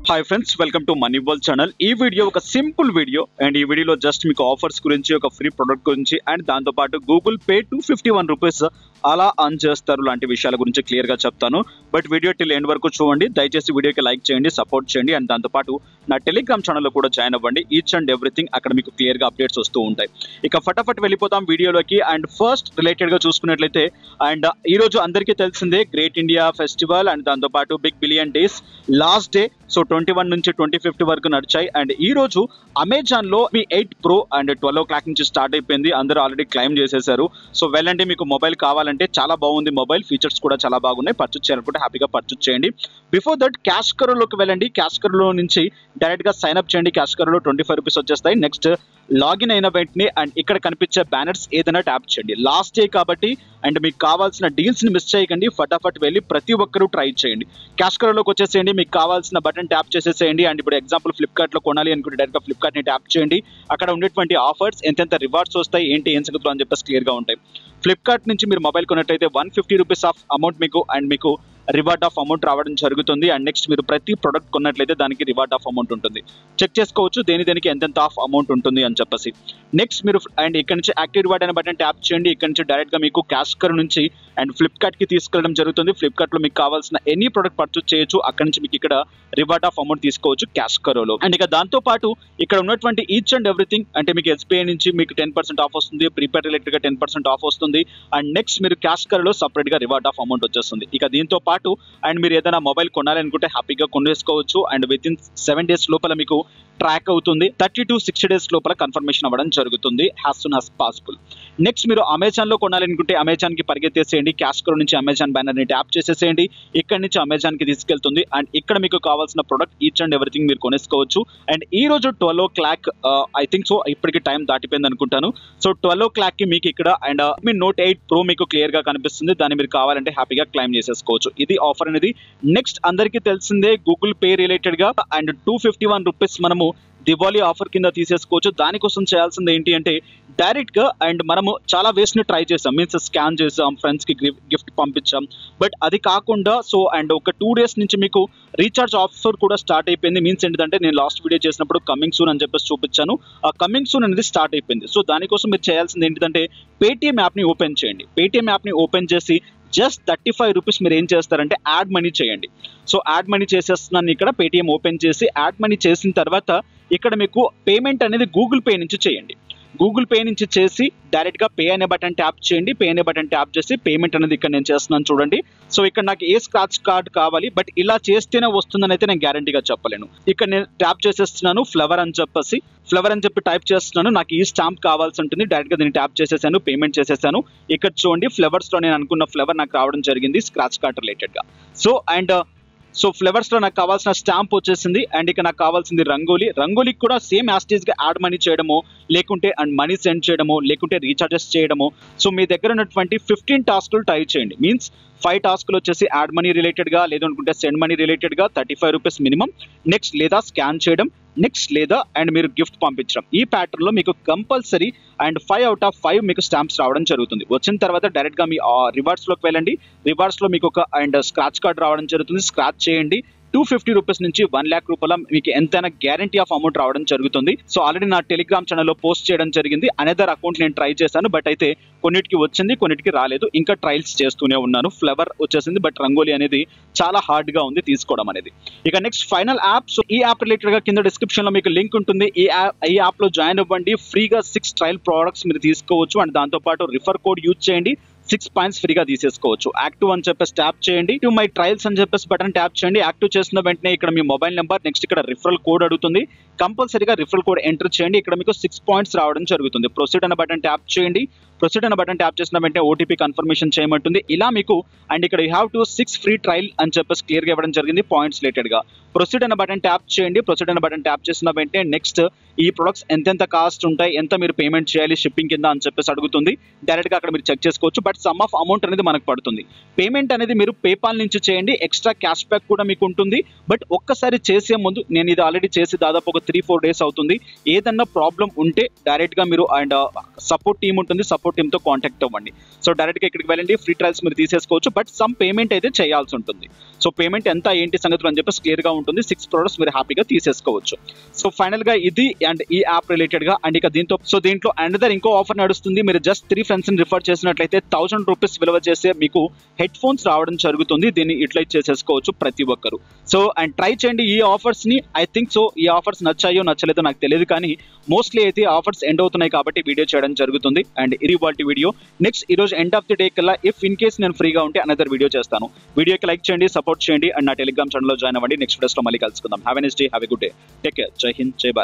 Hi friends, welcome to money world channel. ఈ video ఒక simple video and ఈ వీడియోలో జస్ట్ మీకు ఆఫర్స్ గురించి, ఒక ఫ్రీ ప్రొడక్ట్ గురించి అండ్ దాంతోపాటు గూగుల్ పే 251 రూపీస్ అలా అర్న్ చేస్తారు లాంటి విషయాల గురించి క్లియర్గా చెప్తాను. బట్ వీడియో టిల్ ఎండ్ వరకు చూడండి. దయచేసి వీడియోకి లైక్ చేయండి, సపోర్ట్ చేయండి అండ్ దాంతోపాటు నా టెలిగ్రామ్ ఛానల్లో కూడా జాయిన్ అవ్వండి. ఈచ్ అండ్ ఎవ్రీథింగ్ అక్కడ మీకు క్లియర్గా అప్డేట్స్ వస్తూ ఉంటాయి. ఇక ఫటాఫట్ వెళ్ళిపోతాం వీడియోలోకి. అండ్ ఫస్ట్ రిలేటెడ్గా చూసుకున్నట్లయితే అండ్ ఈరోజు అందరికీ తెలిసిందే గ్రేట్ ఇండియా ఫెస్టివల్ అండ్ దాంతోపాటు big billion days last day. So 21 నుంచి 25 వరకు నడిచాయి. అండ్ ఈ రోజు అమెజాన్ లో మీ 8 Pro అండ్ 12 o'clock నుంచి స్టార్ట్ అయిపోయింది. అందరూ ఆల్రెడీ క్లైమ్ చేసేసారు. సో వెళ్ళండి, మీకు మొబైల్ కావాలంటే చాలా బాగుంది. మొబైల్ ఫీచర్స్ కూడా చాలా బాగున్నాయి. పర్చేస్ చేయాలనుకుంటే హ్యాపీగా పర్చేస్ చేయండి. బిఫోర్ దట్ క్యాష్ కరోలోకి వెళ్ళండి. క్యాష్ కరోలో నుంచి డైరెక్ట్ గా సైన్ అప్ చేయండి. క్యాష్ కరోలో 25 రూపీస్ వచ్చేస్తాయి. నెక్స్ట్ లాగిన్ అయిన వెంటనే అండ్ ఇక్కడ కనిపించే బ్యానర్స్ ఏదైనా ట్యాప్ చేయండి. లాస్ట్ డే కాబట్టి అండ్ మీకు కావాల్సిన డీల్స్ ని మిస్ చేయకండి. ఫటాఫట్ వెళ్ళి ప్రతి ఒక్కరూ ట్రై చేయండి. క్యాష్ కరోలోకి వచ్చేసేయండి. మీకు కావాల్సిన బటన్ ట్యాప్ చేసేసేయండి. అండ్ ఇప్పుడు ఎగ్జాంపుల్ ఫ్లిప్కార్ట్ లో కొనాలి అనుకుంటే డైరెక్ట్ గా ఫ్లిప్కార్ట్ ని ట్యాప్ చేయండి. అక్కడ ఉండేటువంటి ఆఫర్స్, ఎంతెంత రివార్డ్స్ వస్తాయి, ఏంటి ఏం సంగతులు అని చెప్పేసి క్లియర్ గా ఉంటాయి. ఫ్లిప్కార్ట్ నుంచి మీరు మొబైల్ కొన్నట్లయితే 150 రూపీస్ ఆఫ్ అమౌంట్ మీకు రివార్డ్ ఆఫ్ అమౌంట్ రావడం జరుగుతుంది. అండ్ నెక్స్ట్ మీరు ప్రతి ప్రొడక్ట్ కొన్నట్లయితే దానికి రివార్డ్ ఆఫ్ అమౌంట్ ఉంటుంది. చెక్ చేసుకోవచ్చు దేనికి ఎంతెంత ఆఫ్ అమౌంట్ ఉంటుంది అని చెప్పేసి. నెక్స్ట్ మీరు అండ్ ఇక్కడ నుంచి యాక్టివ్ రివార్డ్ అనే బటన్ ట్యాప్ చేయండి. ఇక్కడ నుంచి డైరెక్ట్ గా మీకు క్యాష్ కర్ నుంచి అండ్ ఫ్లిప్కార్ట్ కి తీసుకెళ్ళడం జరుగుతుంది. ఫ్లిప్కార్ట్ లో మీకు కావాల్సిన ఎనీ ప్రొడక్ట్ పర్చేస్ చేయొచ్చు. అక్కడ నుంచి మీకు ఇక్కడ రివార్డ్ ఆఫ్ అమౌంట్ తీసుకోవచ్చు క్యాష్ కరోలో. అండ్ ఇక దాంతో పాటు ఇక్కడ ఉన్నటువంటి ఈచ్ అండ్ ఎవ్రీథింగ్ అంటే మీకు ఎస్బీఐ నుంచి మీకు 10% ఆఫ్ వస్తుంది. ప్రీపెయిడ్ రిలేటెడ్ గా 10% ఆఫ్ వస్తుంది. అండ్ నెక్స్ట్ మీరు క్యాష్ కరోలో సపరేట్ గా రివార్డ్ ఆఫ్ అమౌంట్ వచ్చేస్తుంది. ఇక దీంతో పాటు అండ్ మీరు ఏదైనా మొబైల్ కొనాలనుకుంటే హ్యాపీగా కొనేసుకోవచ్చు. అండ్ విత్ ఇన్ 7 days లోపల మీకు ట్రాక్ అవుతుంది. 30 to 60 days లోపల కన్ఫర్మేషన్ అవ్వడం జరుగుతుంది as soon as possible. Next మీరు అమెజాన్ లో కొనాలనుకుంటే అమెజాన్ కి పరిగెత్తేసేయండి. క్యాష్ కరో నుంచి అమెజాన్ బ్యానర్ ని ట్యాప్ చేసేసేయండి. ఇక్కడ నుంచి అమెజాన్ కి తీసుకెళ్తుంది. అండ్ ఇక్కడ మీకు కావాల్సిన ప్రొడక్ట్ ఈచ్ అండ్ ఎవ్రీథింగ్ మీరు కొనేసుకోవచ్చు. అండ్ ఈ రోజు 12 o'clock ఐ థింక్ సో ఇప్పటికి టైం దాటిపోయింది అనుకుంటాను. సో 12 o'clock కి మీకు ఇక్కడ అండ్ మీ Note 8 Pro మీకు క్లియర్ గా కనిపిస్తుంది. దాన్ని మీరు కావాలంటే హ్యాపీగా క్లైమ్ చేసేసుకోవచ్చు. ఇది ఆఫర్ అనేది. నెక్స్ట్ అందరికీ తెలిసిందే గూగుల్ పే రిలేటెడ్ గా అండ్ 251 రూపీస్ మనము దివాళీ ఆఫర్ కింద తీసేసుకోవచ్చు. దానికోసం చేయాల్సింది ఏంటి అంటే డైరెక్ట్ గా అండ్ మనము చాలా వేస్ ని ట్రై చేసాం. మీన్స్ స్కాన్ చేసాం, ఫ్రెండ్స్ కి గిఫ్ట్ పంపించాం. బట్ అది కాకుండా సో అండ్ ఒక 2 days నుంచి మీకు రీఛార్జ్ ఆఫర్ కూడా స్టార్ట్ అయిపోయింది. మీన్స్ ఏంటంటే నేను లాస్ట్ వీడియో చేసినప్పుడు కమింగ్ సూన్ అని చెప్పేసి చూపించాను. ఆ కమింగ్ సూన్ అనేది స్టార్ట్ అయిపోయింది. సో దానికోసం మీరు చేయాల్సింది ఏంటంటే పేటిఎం యాప్ ని ఓపెన్ చేయండి. పేటిఎం యాప్ ని ఓపెన్ చేసి జస్ట్ 35 రూపీస్ మీరు ఏం చేస్తారంటే యాడ్ మనీ చేయండి. సో యాడ్ మనీ చేసేస్తున్నాను. ఇక్కడ పేటిఎం ఓపెన్ చేసి యాడ్ మనీ చేసిన తర్వాత ఇక్కడ మీకు పేమెంట్ అనేది గూగుల్ పే నుంచి చేయండి. గూగుల్ పే నుంచి చేసి డైరెక్ట్ గా పే అనే బటన్ ట్యాప్ చేయండి. పే అనే బటన్ ట్యాప్ చేసి పేమెంట్ అనేది ఇక్కడ నేను చేస్తున్నాను చూడండి. సో ఇక్కడ నాకు ఏ స్క్రాచ్ కార్డ్ కావాలి, బట్ ఇలా చేస్తేనే వస్తుందని అయితే నేను గ్యారంటీగా చెప్పలేను. ఇక్కడ నేను ట్యాప్ చేసేస్తున్నాను ఫ్లవర్ అని చెప్పి టైప్ చేస్తున్నాను. నాకు ఈ స్టాంప్ కావాల్సి ఉంటుంది. డైరెక్ట్ గా దీన్ని ట్యాప్ చేసేసాను, పేమెంట్ చేసేసాను. ఇక్కడ చూడండి ఫ్లవర్స్ లో నేను అనుకున్న ఫ్లవర్ నాకు రావడం జరిగింది స్క్రాచ్ కార్డ్ రిలేటెడ్ గా. సో ఫ్లవర్స్ లో నాకు కావాల్సిన స్టాంప్ వచ్చేసింది. అండ్ ఇక నాకు కావాల్సింది రంగోలీకి కూడా సేమ్ యాస్టీజ్ గా యాడ్ మనీ చేయడము, లేకుంటే అండ్ మనీ సెండ్ చేయడము, లేకుంటే రీఛార్జెస్ చేయడము. సో మీ దగ్గర ఉన్నటువంటి 15 టాస్కులు ట్రై చేయండి. మీన్స్ 5 టాస్కులు వచ్చేసి యాడ్ మనీ రిలేటెడ్ గా, లేదనుకుంటే సెండ్ మనీ రిలేటెడ్ గా 35 రూపీస్ మినిమం. నెక్స్ట్ లేదా స్కాన్ చేయడం, నెక్స్ట్ లేదా అండ్ మీరు గిఫ్ట్ పంపించడం. ఈ ప్యాటర్న్ లో మీకు కంపల్సరీ అండ్ 5 out of 5 మీకు స్టాంప్స్ రావడం జరుగుతుంది. వచ్చిన తర్వాత డైరెక్ట్ గా మీ రివార్డ్స్ లోకి వెళ్ళండి. రివార్డ్స్ లో మీకు ఒక అండ్ స్క్రాచ్ కార్డ్ రావడం జరుగుతుంది. స్క్రాచ్ చేయండి. 250 రూపీస్ నుంచి 1 lakh రూపాయల మీకు ఎంతైనా గ్యారంటీ ఆఫ్ అమౌంట్ రావడం జరుగుతుంది. సో ఆల్రెడీ నా టెలిగ్రామ్ ఛానల్లో పోస్ట్ చేయడం జరిగింది. అనదర్ అకౌంట్ నేను ట్రై చేశాను. బట్ అయితే కొన్నిటికి వచ్చింది, కొన్నిటికి రాలేదు. ఇంకా ట్రయల్స్ చేస్తూనే ఉన్నాను. ఫ్లవర్ వచ్చేసింది, బట్ రంగోలీ అనేది చాలా హార్డ్ గా ఉంది తీసుకోవడం అనేది. ఇక నెక్స్ట్ ఫైనల్ యాప్. సో ఈ యాప్ రిలేటెడ్ గా కింద డిస్క్రిప్షన్ లో మీకు లింక్ ఉంటుంది. ఈ యాప్ లో జాయిన్ అవ్వండి. ఫ్రీగా 6 ట్రయల్ ప్రోడక్ట్స్ మీరు తీసుకోవచ్చు. అండ్ దాంతో పాటు రిఫర్ కోడ్ యూజ్ చేయండి. 6 పాయింట్స్ ఫ్రీగా తీసేసుకోవచ్చు. యాక్టివ్ అని చెప్పేసి ట్యాప్ చేయండి. టు మై ట్రయల్స్ అని చెప్పేసి బటన్ ట్యాప్ చేయండి. యాక్టివ్ చేసిన వెంటనే ఇక్కడ మీ మొబైల్ నెంబర్, నెక్స్ట్ ఇక్కడ రిఫరల్ కోడ్ అడుగుతుంది. కంపల్సరీగా రిఫరల్ కోడ్ ఎంటర్ చేయండి. ఇక్కడ మీకు 6 పాయింట్స్ రావడం జరుగుతుంది. ప్రొసీడ్ అనే బటన్ ట్యాప్ చేయండి. ప్రొసీడ్ అనే బటన్ ట్యాప్ చేసిన వెంటనే ఓటీపీ కన్ఫర్మేషన్ చేయమంటుంది. ఇలా మీకు అండ్ ఇక్కడ you have to 6 free trial అని చెప్పేసి క్లియర్ గా ఇవ్వడం జరిగింది పాయింట్స్ రిలేటెడ్ గా. ప్రొసీడ్ అనే బటన్ ట్యాప్ చేయండి. ప్రొసీడ్ అనే బటన్ ట్యాప్ చేసిన వెంటనే నెక్స్ట్ ఈ ప్రొడక్ట్స్ ఎంతెంత కాస్ట్ ఉంటాయి, ఎంత మీరు పేమెంట్ చేయాలి షిప్పింగ్ కింద అని చెప్పేసి అడుగుతుంది. డైరెక్ట్ గా అక్కడ మీరు చెక్ చేసుకోవచ్చు. బట్ సమ్ ఆఫ్ అమౌంట్ అనేది మనకు పడుతుంది. పేమెంట్ అనేది మీరు పేపాల్ నుంచి చేయండి. ఎక్స్ట్రా క్యాష్ బ్యాక్ కూడా మీకు ఉంటుంది. బట్ ఒక్కసారి చేసే ముందు నేను ఇది ఆల్రెడీ చేసి దాదాపు ఒక 3-4 days అవుతుంది. ఏదన్నా ప్రాబ్లం ఉంటే డైరెక్ట్ గా మీరు అండ్ సపోర్ట్ టీమ్ ఉంటుంది. సపోర్ట్ సపోర్ట్ టీమ్తో కాంటాక్ట్ అవ్వండి. సో డైరెక్ట్గా ఇక్కడికి వెళ్ళండి, ఫ్రీ ట్రయల్స్ మీరు తీసేసుకోవచ్చు. బట్ సమ్ పేమెంట్ అయితే చేయాల్సి ఉంటుంది. సో పేమెంట్ ఎంత ఏంటి సంగతులు అని చెప్పేసి క్లియర్గా ఉంటుంది. 6 ప్రొడక్ట్స్ మీరు హ్యాపీగా తీసేసుకోవచ్చు. సో ఫైనల్గా ఇది అండ్ ఈ యాప్ రిలేటెడ్గా అండ్ ఇక దీంట్లో అనదర్ ఇంకో ఆఫర్ నడుస్తుంది. మీరు జస్ట్ 3 ఫ్రెండ్స్ని రిఫర్ చేసినట్లయితే 1000 రూపీస్ విలువ చేసే మీకు హెడ్ ఫోన్స్ రావడం జరుగుతుంది. దీన్ని యూటిలైజ్ చేసేసుకోవచ్చు ప్రతి ఒక్కరు. సో అండ్ ట్రై చేయండి ఈ ఆఫర్స్ని. ఐ థింక్ సో ఈ ఆఫర్స్ నచ్చాయో నచ్చలేదో నాకు తెలియదు, కానీ మోస్ట్లీ అయితే ఆఫర్స్ ఎండ్ అవుతున్నాయి కాబట్టి వీడియో చేయడం జరుగుతుంది. అండ్ ఇది వాటి వీడియో. నెక్స్ట్ ఈరోజు ఎండ్ ఆఫ్ ది డే కల్లా ఇఫ్ ఇన్ కేస్ నేను ఫ్రీగా ఉంటే అనదర్ వీడియో చేస్తాను. వీడియోకి లైక్ చేయండి, సపోర్ట్ చేయండి అండ్ నా టెలిగ్రామ్ ఛానల్లో జాయిన్ అవ్వండి. నెక్స్ట్ వీడియోస్లో మళ్ళీ కలుసుకుందాం. Have a nice day, have a good day, take care, జై హింద్, జై భారత్.